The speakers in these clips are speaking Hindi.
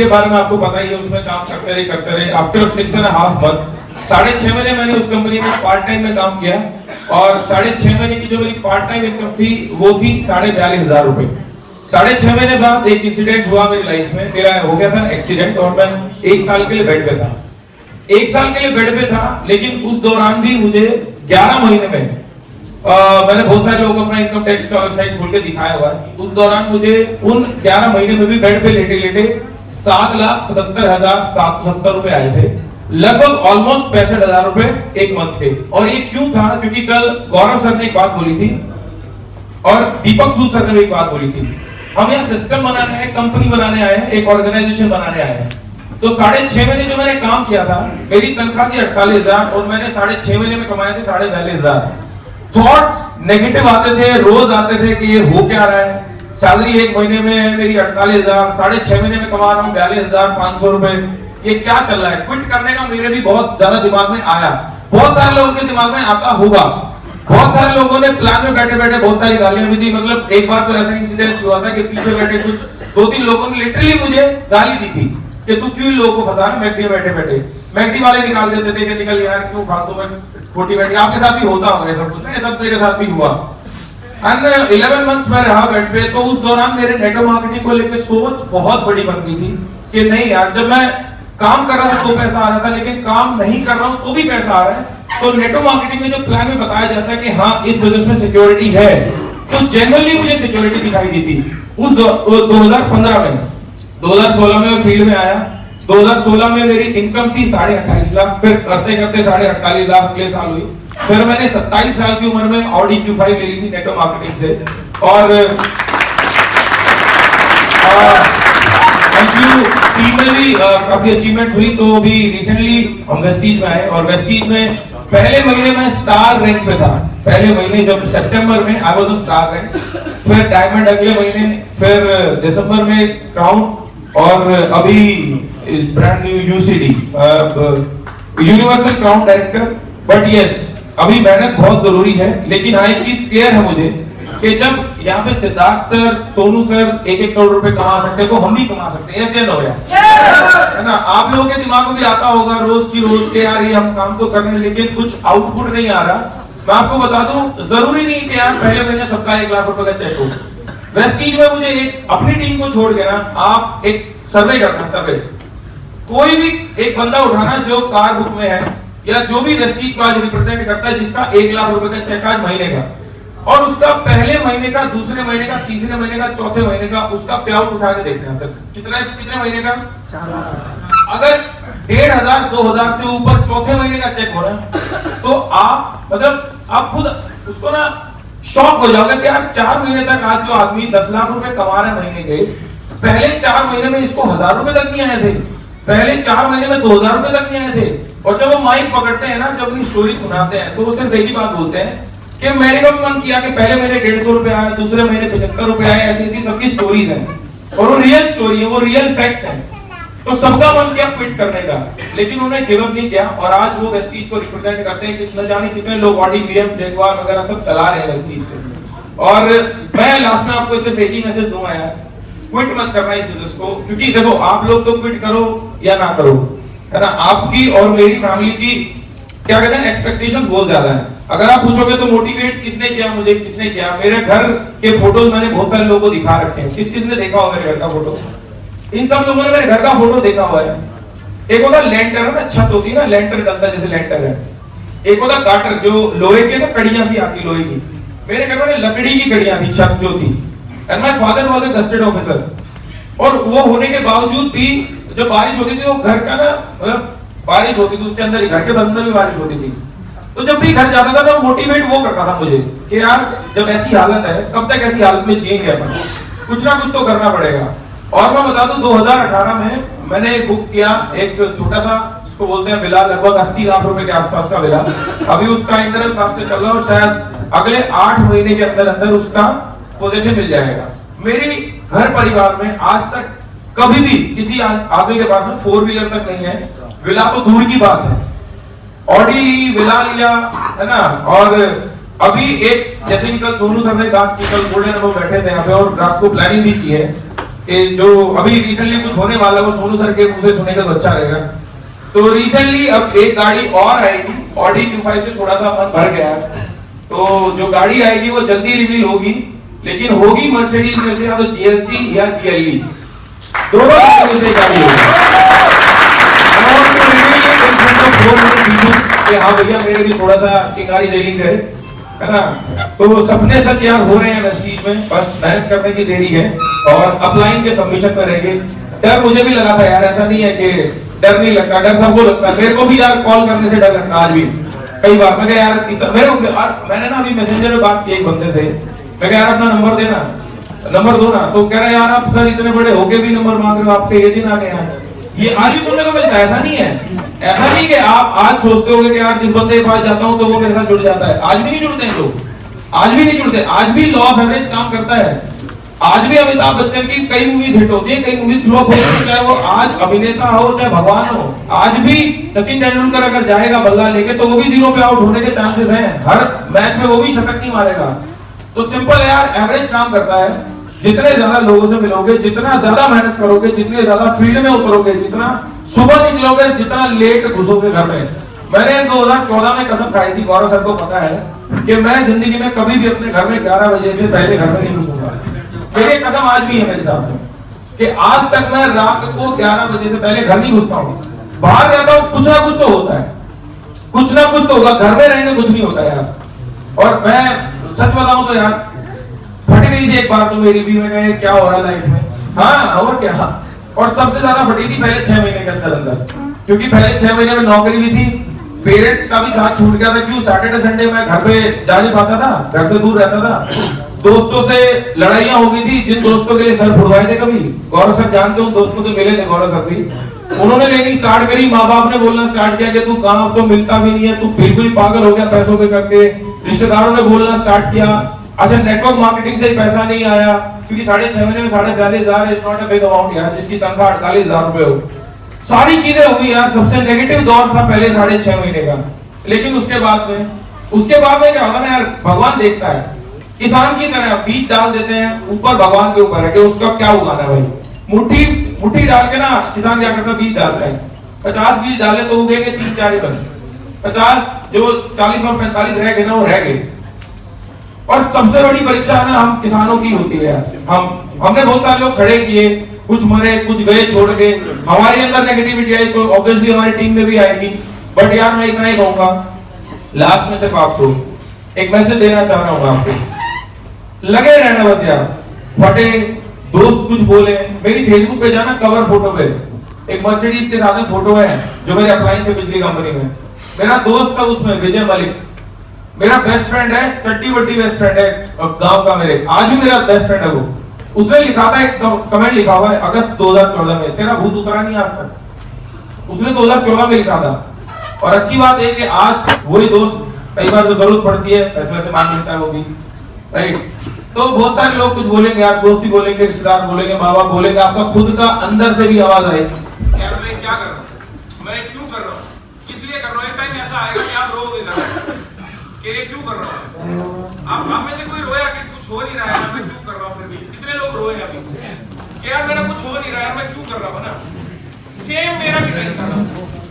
बारे में आपको पता ही है, उसमें काम करते रहे। आफ्टर 6.5 मंथ, 6.5 महीने मैंने उस कंपनी में पार्ट टाइम में काम किया और 6.5 महीने की जो मेरी पार्ट टाइम इनकम थी वो थी 42,500 रुपए। 6.5 महीने बाद एक इंसिडेंट हुआ मेरी लाइफ में, मेरा हो गया था एक्सीडेंट और मैं 1 साल के लिए बेड पे था। 1 साल के लिए बेड पे था, लेकिन उस दौरान भी मुझे 11 महीने में मैंने बहुत सारे लोगों को अपना इनकम टैक्स का वेबसाइट खोल के दिखाया हुआ है। उस दौरान मुझे उन 11 महीने में भी बेड पे लेटे लेटे 7,77,770 रुपए आए थे, लगभग ऑलमोस्ट 65,000 रुपए एक मंथ थे। और ये क्यों था? क्योंकि कल गौरव सर ने एक बात बोली थी और दीपक सूद सर ने भी एक बात बोली थी, हम यहाँ सिस्टम बनाने आए, कंपनी बनाने आए हैं, एक ऑर्गेनाइजेशन बनाने आए हैं। तो 6.5 महीने जो मैंने काम किया था, मेरी तनख्वाह थी 48,000 और मैंने 6.5 महीने में कमाए थे 42,500। थॉट्स नेगेटिव आते थे, रोज आते थे कि ये हो क्या रहा है, सैलरी 1 महीने में है मेरी 48,000, 6.5 महीने में कमा रहा हूँ 42,500 रुपए, ये क्या चल रहा है? क्विट करने का मेरे भी बहुत ज्यादा दिमाग में आया, बहुत सारे लोगों के दिमाग में आता होगा। बहुत सारे लोगों ने प्लान में बैठे बैठे बहुत सारी गालियां भी दी। मतलब एक बार तो ऐसा इंसिडेंट हुआ था कि पीछे बैठे कुछ 2-3 लोगों ने लिटरली मुझे गाली दी थी कि तू क्यों लोगों को फंसा रहा है, मैकडी में बैठे बैठे। मैकडी वाले निकाल देते थे कि निकल यार, क्यों फालतू में खोटी बैठी। आपके साथ भी होता होगा ये सब कुछ, ये सब मेरे साथ भी हुआ। 11 मंथ में रहा बेड पे, तो उस दौरान मेरे नेटवर्क मार्केटिंग को लेकर सोच बहुत बड़ी बन गई थी कि नहीं यार, जब मैं काम कर रहा था तो पैसा आ रहा था, लेकिन काम नहीं कर रहा हूं तो भी पैसा आ रहा है। तो नेटवर्क मार्केटिंग में जो प्लान में बताया जाता है कि हाँ इस बिजनेस में सिक्योरिटी है, तो जनरली मुझे सिक्योरिटी दिखाई दी थी उस 2015 में। 2016 में फील्ड में आया, 2016 में मेरी इनकम थी 28.5 लाख, फिर करते करते 48.5 लाख अगले साल हुई। फिर मैंने 27 साल की उम्र में ऑडी Q5 ले ली थी नेटवर्क मार्केटिंग से। और टीम में भी काफी अचीवमेंट हुई। तो अभी रिसेंटली हम वेस्टीज में आए और वेस्टीज में पहले महीने में स्टार रैंक पे था। पहले महीने जब सितंबर में आई वाज स्टार रैंक, फिर डायमंड अगले महीने, फिर दिसंबर में क्राउन और अभी brand new UCD universal crown director. But yes, अभी मेहनत बहुत जरूरी है, लेकिन हाँ एक चीज क्लियर है मुझे कि जब यहाँ पे सिद्धार्थ सर, सोनू सर 1-1 करोड़ रुपए कमा सकते हैं तो हम भी कमा सकते हैं। ऐसे हो है ना? आप लोगों के दिमाग में भी आता होगा रोज की रोज के यार ये हम काम तो कर रहे हैं लेकिन कुछ आउटपुट नहीं आ रहा। मैं आपको बता दूं, जरूरी नहीं कि यार पहले महीने सबका 1 लाख रुपए का चेक हो। वेस्टीज में मुझे एक अपनी टीम को छोड़ के ना, आप एक सर्वे करना, सर्वे कोई भी एक बंदा उठाना जो कार बुक में है या जो भी वेस्टीज को आज रिप्रेजेंट करता है, जिसका 1 लाख रुपए का चेक आज महीने का, और उसका पहले महीने का, दूसरे महीने का, तीसरे महीने का, चौथे महीने का उसका पे आउट उठा के देखना सर, कितने महीने का? अगर 1,500 2,000 से ऊपर चौथे महीने का चेक हो रहा है तो आप मतलब आप खुद उसको ना शॉक हो जाओगे कि यार 4 महीने तक आज जो आदमी 10 लाख रुपए कमा रहा है महीने के, पहले 4 महीने में इसको 1,000 रुपए तक नहीं आए थे, पहले 4 महीने में 2,000 रुपए तक नहीं आए थे। और जब वो माइक पकड़ते हैं ना, जब अपनी स्टोरी सुनाते हैं तो वो सिर्फ एक ही बात बोलते हैं कि मेरे को भी मन किया कि पहले महीने 150 रुपए आए, दूसरे महीने 75 रुपए आए। ऐसी ऐसी सबकी स्टोरीज हैं और वो रियल स्टोरी है, वो रियल फैक्ट्स हैं। तो सबका मन किया क्विट करने का, लेकिन उन्होंने गिव अप नहीं किया और आज वो वेस्टीज को रिप्रेजेंट करते हैं। कितना जाने कितने लोग ऑडी BM जगुआर वगैरह सब चला रहे हैं वेस्टीज से। और मैं लास्ट में आपको सिर्फ एक ही मैसेज दूंगा यार, क्विट मत करना इस बिजनेस को, क्योंकि देखो आप लोग तो क्विट करो या ना करो, है ना, आपकी और मेरी फैमिली की क्या कहते हैं एक्सपेक्टेशंस बहुत ज्यादा है। अगर आप पूछोगे तो मोटिवेट किसने किया मुझे, किसने किया? मेरे घर के फोटोज मैंने बहुत सारे लोगों को दिखा रखे हैं। किस किसने देखा होगा मेरे घर का फोटो? इन सब लोगों ने मेरे घर का फोटो देखा हुआ है। एक होता लेंटर है ना, छत होती है ना, लेंटर डलता है जैसे लेंटर है। एक होता गाटर, जो लोहे के ना कड़ियां सी आती लोहे की। मेरे घर में लकड़ी की कड़ियां थी, छत जो थी। And my father was a gazetted officer. और वो होने के बावजूद भी जब बारिश होती थी वो घर का ना, मतलब बारिश होती थी उसके अंदर ही, घर के अंदर भी बारिश होती थी, तो जब भी घर जाता था तो मोटिवेट वो करता था मुझे कि यार जब ऐसी हालत है कब तक ऐसी हालत में जिएंगे अपन, कुछ ना कुछ तो करना पड़ेगा। और मैं बता दूं 2018 में मैंने बुक किया एक छोटा सा, जिसको बोलते हैं विला, लगभग 80 लाख रुपए के आसपास का विला। अभी उसका इंटरनल प्लास्टर चल रहा है और शायद अगले 8 महीने के अंदर अंदर उसका पोजीशन मिल जाएगा। मेरी घर परिवार में आज तक कभी भी किसी आदमी के पास 4 व्हीलर तक नहीं है, विला तो दूर की बात है। ऑडी ली, विला लिया, है ना। और अभी एक जैसे कि कल सोनू सर ने बात की, कल गोल्डन में बैठे थे यहाँ पे और रात को प्लानिंग भी की है कि जो अभी रिसेंटली कुछ होने वाला है वो सोनू सर के मुंह से सुनेगा तो अच्छा रहेगा। तो रिसेंटली अब एक गाड़ी और आएगी, ऑडी Q5 से थोड़ा सा मन भर गया है, तो जो गाड़ी आएगी वो जल्दी रिवील होगी, लेकिन होगी मर्सिडीज में से या तो GLC या GLE, दोनों में से गाड़ी होगी। हाँ भैया मेरे भी थोड़ा सा चिंगारी जली गए है ना, तो सपने सच यार हो रहे हैं वेस्टीज में, बस मेहनत करने की देरी है और अपलाइन के सबमिशन में रहेंगे। डर मुझे भी लगा था यार, ऐसा नहीं है कि डर नहीं लगता, डर सबको लगता है, मेरे को भी यार कॉल करने से डर लगता आज भी कई बार। मैं कहा यार मैंने ना अभी मैसेंजर में बात की एक बंदे से, मैं कहा यार अपना नंबर देना, नंबर दो ना, तो कह रहा है यार आप सर इतने बड़े होके भी नंबर मांग रहे हो, आपके ये दिन आ गए आज। ये आज भी सुनने को मिलता है, ऐसा नहीं है, ऐसा नहीं कि आप आज सोचते होगे कि यार जिस बंदे के पास जाता हूं तो वो मेरे साथ जुड़ जाता है, आज भी नहीं जुड़ते हैं लोग, आज भी नहीं जुड़ते, आज भी लॉ ऑफ एवरेज काम करता है। आज भी अमिताभ बच्चन की कई मूवीज हिट होती है, कई मूवीज फ्लॉप होती है, चाहे वो आज अभिनेता हो चाहे भगवान हो। आज भी सचिन तेंदुलकर अगर जाएगा बल्ला लेके तो वो भी 0 पे आउट होने के चांसेस हैं, हर मैच में वो भी शतक नहीं मारेगा। तो सिंपल यार, एवरेज काम करता है। जितने ज्यादा लोगों से मिलोगे, जितना ज्यादा मेहनत करोगे, जितने ज्यादा फील्ड में उतरोगे, जितना सुबह निकलोगे, जितना लेट घुसोगे घर में। मैंने 2014 में कसम खाई थी, गौरव सर को पता है कि मैं जिंदगी में कभी भी अपने घर में 11 बजे से पहले घर में नहीं घुसूंगा। मेरी कसम आज भी है मेरे साथ में कि आज तक मैं रात को 11 बजे से पहले घर नहीं घुसता हूँ। बाहर जाता हूँ कुछ ना कुछ तो होता है, कुछ ना कुछ तो होगा, घर में रहेंगे कुछ नहीं होता यार। और मैं सच बताऊं तो यार फट गई थी एक बार तो मेरी भी, मैं कहा क्या हो रहा लाइफ में। हाँ और क्या, और सबसे ज्यादा फटी थी पहले 6 महीने के अंदर अंदर, क्योंकि पहले 6 महीने में नौकरी भी थी, पेरेंट्स का भी साथ छूट गया था। क्यों, सैटरडे संडे में घर पे जा नहीं पाता था, घर से दूर रहता था, दोस्तों से लड़ाइयां हो गई थी, जिन दोस्तों के लिए सर फुड़वाए थे कभी, गौरव सर जानते हो, दोस्तों से मिले थे गौरव सर भी, उन्होंने लेनी स्टार्ट करी, माँ बाप ने बोलना स्टार्ट किया कि तू काम तो मिलता भी नहीं है, तू बिल्कुल पागल हो गया पैसों के करके। रिश्तेदारों ने बोलना स्टार्ट किया, अच्छा नेटवर्क मार्केटिंग से ही पैसा नहीं आया, क्योंकि 6.5 महीने में 42,500 is not a big amount यार, जिसकी तनख्वाह 48,000 रुपए हो। सारी चीजें हुई यार, सबसे नेगेटिव दौर था पहले 6.5 महीने का। लेकिन उसके बाद में क्या होता है यार, भगवान देखता है, किसान की तरह बीज डाल देते हैं, ऊपर भगवान के ऊपर है कि उसका क्या उगाना है भाई। मुट्ठी डाल के ना किसान क्या करता है, बीज डालता है, 50 बीज डाले तो उगेंगे 3-4 ही बस, 50 जो 40 और 45 रह गए ना वो रह गए। और सबसे बड़ी परीक्षा है ना हम किसानों की होती है। हमने बहुत सारे लोग खड़े किए, कुछ मरे कुछ गए छोड़ के, हमारे अंदर नेगेटिविटी आई तो ऑब्वियसली हमारी टीम में भी आएगी। बट यार मैं इतना ही कहूंगा लास्ट में सिर्फ आपको एक मैसेज देना चाह रहा हूँ, आपको लगे रहना बस यार, फटे दोस्त कुछ बोले, मेरी फेसबुक पे जाना, कवर फोटो पे एक मर्सिडीज के साथ में फोटो है जो मेरे अपलाइन थे पिछली कंपनी में, मेरा दोस्त था उसमें विजय मलिक, मेरा बेस्ट फ्रेंड है, चट्टी बड्डी बेस्ट फ्रेंड है गांव का, मेरे आज भी मेरा बेस्ट फ्रेंड है वो। उसने लिखा था एक कमेंट लिखा हुआ है अगस्त 2014 में, तेरा भूत उतरा नहीं आज तक, उसने 2014 में लिखा था। और अच्छी बात है कि आज वही दोस्त कई बार जो जरूरत पड़ती है पैसे से मांग लेता है वो भी, राइट। तो बहुत सारे लोग कुछ बोलेंगे यार, दोस्ती बोलेंगे, रिश्तेदार बोलेंगे, माँ बाप बोलेंगे, आपका खुद का अंदर से भी आवाज आएगी यार मैं क्या कर रहा हूँ, मैं क्यों कर रहा हूँ, किस लिए कर रहा हूँ। एक टाइम ऐसा आएगा कि आप रोओगे कि ये क्यों कर रहा हूँ। आप में से कोई रोया कि कुछ हो नहीं रहा है, मैं क्यों कर रहा हूँ। फिर भी कितने लोग रोए अभी कि यार मेरा कुछ हो नहीं रहा है, मैं क्यों कर रहा हूँ ना। सेम मेरा भी टाइम था,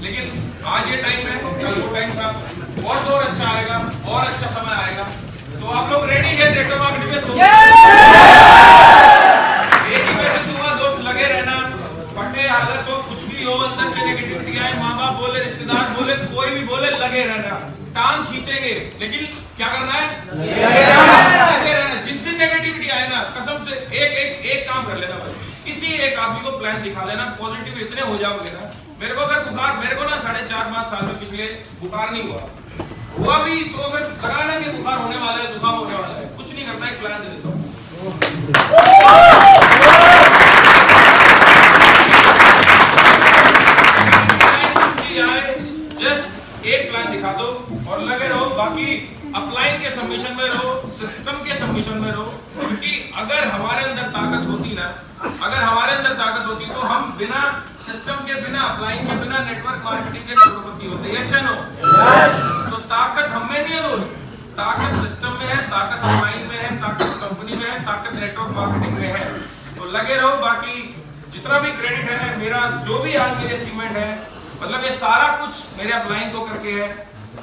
लेकिन आज ये टाइम है, कल वो टाइम था, और अच्छा आएगा, और अच्छा समय आएगा। तो आप लोग रेडी है नेटवर्क मार्केटिंग में? एक ही मैसेज दूंगा, दोस्त लगे रहना, फटे हालत हो, कुछ भी हो, अंदर से नेगेटिविटी आए, माँ बाप बोले, रिश्तेदार बोले, कोई भी बोले, लगे रहना, टांग खींचेंगे, लेकिन क्या करना है, लगे रहना। जिस दिन नेगेटिविटी आए ना, कसम से एक काम कर लेना बस, किसी एक आदमी को प्लान दिखा लेना, पॉजिटिव इतने हो जाओगे ना। मेरे को अगर बुखार, मेरे को ना 4.5-5 साल में पिछले बुखार नहीं हुआ भी, तो अगर लगा ना कि बुखार होने वाला है, जुकाम होने वाला है, कुछ नहीं करता, एक प्लान दे देता हूँ। जस्ट एक प्लान दिखा दो और लगे रहो, बाकी अपलाइन के सबमिशन में रहो, सिस्टम के सबमिशन में रहो। क्योंकि अगर हमारे अंदर ताकत होती ना, अगर हमारे अंदर ताकत होती तो हम बिना सिस्टम के, बिना अपलाइन के, बिना नेटवर्क मार्केटिंग के करोड़पति होते। यस या नो? तो ताकत हम में नहीं है दोस्त, ताकत सिस्टम में है, ताकत अपलाइन में है, ताकत कंपनी में है, ताकत नेटवर्क मार्केटिंग में है। तो लगे रहो। बाकी जितना भी क्रेडिट है मेरा, जो भी आज मेरी अचीवमेंट है, मतलब ये सारा कुछ मेरे अपलाइन को करके है,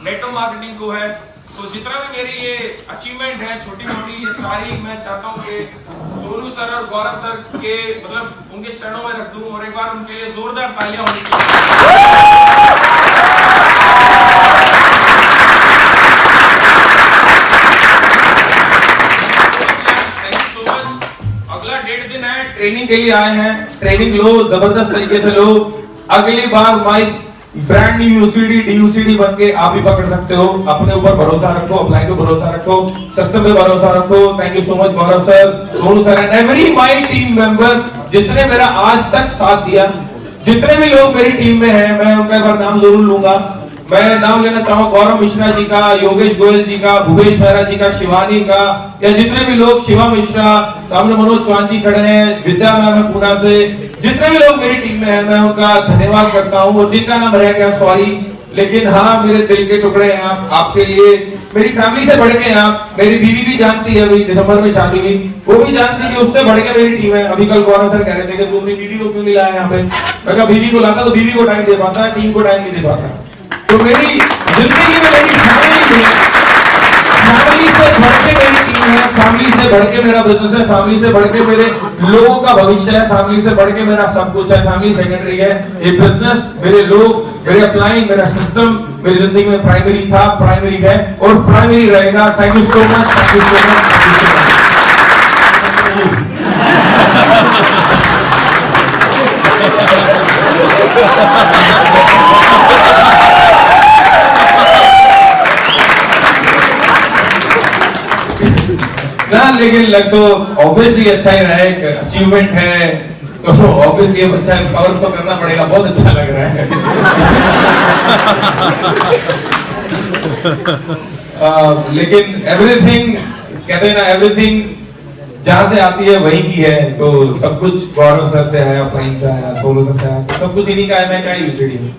नेटो मार्केटिंग को है। तो जितना भी मेरी ये अचीवमेंट है छोटी मोटी, ये सारी मैं चाहता हूँ कि सोनू सर और गौरव सर के मतलब उनके चरणों में रख दूं और एक बार उनके लिए जोरदार तालियां होनी चाहिए। अगला 1.5 दिन है, ट्रेनिंग के लिए आए हैं, ट्रेनिंग लो, जबरदस्त तरीके से लो। अगली बार माइक ब्रांड न्यू यूसीडी डीयूसीडी बन के आप भी पकड़ सकते हो। अपने ऊपर भरोसा रखो, अपलाइन पे भरोसा रखो, सिस्टम पे भरोसा रखो। Thank you so much Gaurav sir, Sonu sir and every my team member जिसने मेरा आज तक साथ दिया। जितने भी लोग मेरी टीम में हैं, मैं उनका एक बार नाम जरूर लूंगा। मैं नाम लेना चाहूंगा गौरव मिश्रा जी का, योगेश गोयल जी का, भूपेश मेहरा जी का, शिवानी का, या जितने भी लोग, शिवा मिश्रा, सामने मनोज चौहान जी खड़े हैं, विद्या मैम है पूना से, जितने भी लोग मेरी टीम में हैं, मैं उनका धन्यवाद करता हूँ। और जिनका नाम रह गया सॉरी, लेकिन हाँ मेरे दिल के टुकड़े हैं आप, आपके लिए मेरी फैमिली से बढ़ के आप। मेरी बीवी भी जानती है, अभी दिसंबर में शादी हुई, वो भी जानती है कि उससे बढ़ के मेरी टीम है। अभी कल गौरव सर कह रहे थे कि तू अपनी बीवी को क्यों नहीं लाया यहाँ पे। मैं कहा बीवी को लाता तो बीवी को टाइम दे पाता, टीम को टाइम नहीं दे पाता। तो मेरी जिंदगी में मेरी फैमिली है, फैमिली से बढ़ के मेरी टीम है, फैमिली से बढ़ के मेरा बिजनेस है, फैमिली से बढ़ के मेरे लोगों का भविष्य है, फैमिली से बढ़ के मेरा सब कुछ है। फैमिली सेकेंडरी है, ये बिजनेस, मेरे लोग, मेरे अपलाइन, मेरा सिस्टम मेरी जिंदगी में प्राइमरी था, प्राइमरी है और प्राइमरी रहेगा। Thank you so much, thank you so much. ना लेकिन लग तो ऑब्वियसली अच्छा ही रहा है, एक अचीवमेंट है तो ऑब्वियसली अच्छा कवर तो करना पड़ेगा। बहुत अच्छा लग रहा है। लेकिन एवरीथिंग कहते हैं ना, एवरीथिंग जहां से आती है वही की है। तो सब कुछ गौरव सर से आया, अपलाइन से आया, सोनू सर से आया, तो सब कुछ इन्हीं का है। मैं क्या यूसीडी हूँ,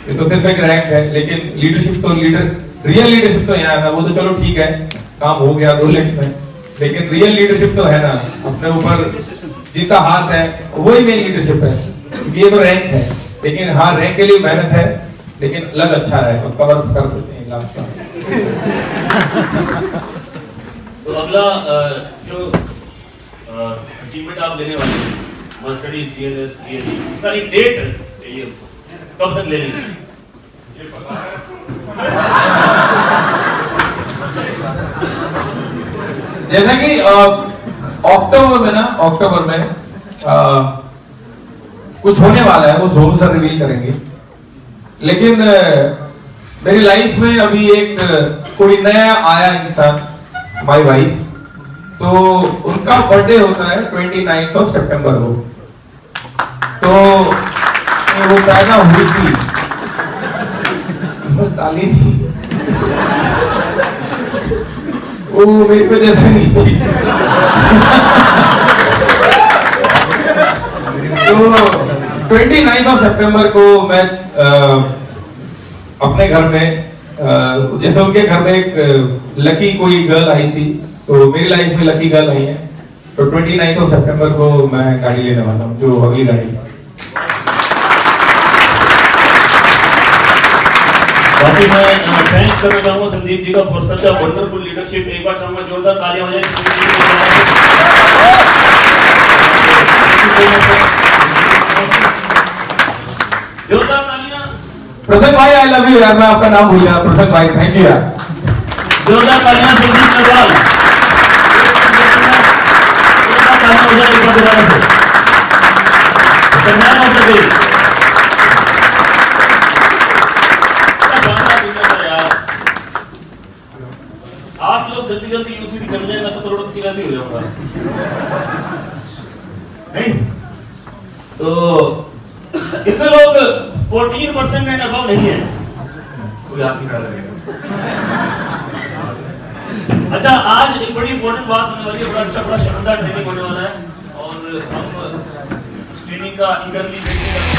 ये तो सिर्फ एक रैंक है। लेकिन लीडरशिप तो रियल लीडरशिप तो यहाँ है। वो तो चलो ठीक है, काम हो गया 2 लेक्स में, लेकिन रियल लीडरशिप तो है ना, अपने ऊपर जिनका हाथ है वही मेन लीडरशिप है। ये तो रैंक है, लेकिन हाँ रैंक के लिए मेहनत है, लेकिन लग अच्छा रहा है तो कवर कर देते हैं लास्ट का। तो अगला जो अचीवमेंट आप लेने वाले हैं, मर्सिडीज जीएनएस जीएनई, उसका एक डेट चाहिए, कब तक लेनी है? जैसा कि अक्टूबर में कुछ होने वाला है, वो सोनू सर रिवील करेंगे। लेकिन मेरी लाइफ में अभी एक कोई नया आया इंसान, माय वाइफ, तो उनका बर्थडे होता है 29 सितंबर को। तो वो पैदा हुई थी, ताली नहीं, वो मेरी वजह से नहीं थी। तो 29 सितंबर को मैं अपने घर में, जैसे उनके घर में एक लकी कोई गर्ल आई थी, तो मेरी लाइफ में लकी गर्ल आई है। तो 29 सितंबर को मैं गाड़ी लेने वाला हूँ, जो अगली गाड़ी। बाकी मैं थैंक्स करना चाहूंगा संदीप जी का for such a wonderful leadership. एक बार चाहूंगा जोरदार तालियां हो जाए। जोरदार तालियां। प्रसन्न भाई आई लव यू यार, मैं आपका नाम भूल गया। प्रसन्न भाई थैंक यू यार। जोरदार तालियां संदीप नरवाल। जोरदार तालियां हो जाए एक बार दोबारा से। सम्मान हो सके। आप लोग जल्दी जल्दी यूनिवर्सिटी चले जाए, मैं तो करोड़पति वैसे ही हो जाऊंगा। नहीं तो इतने लोग 14% एंड अबव नहीं है, कोई आप ही खड़ा रहेगा। अच्छा, आज एक बड़ी इंपॉर्टेंट बात होने वाली है, बड़ा अच्छा बड़ा शानदार ट्रेनिंग होने वाला है और हम ट्रेनिंग का ईगरली वेटिंग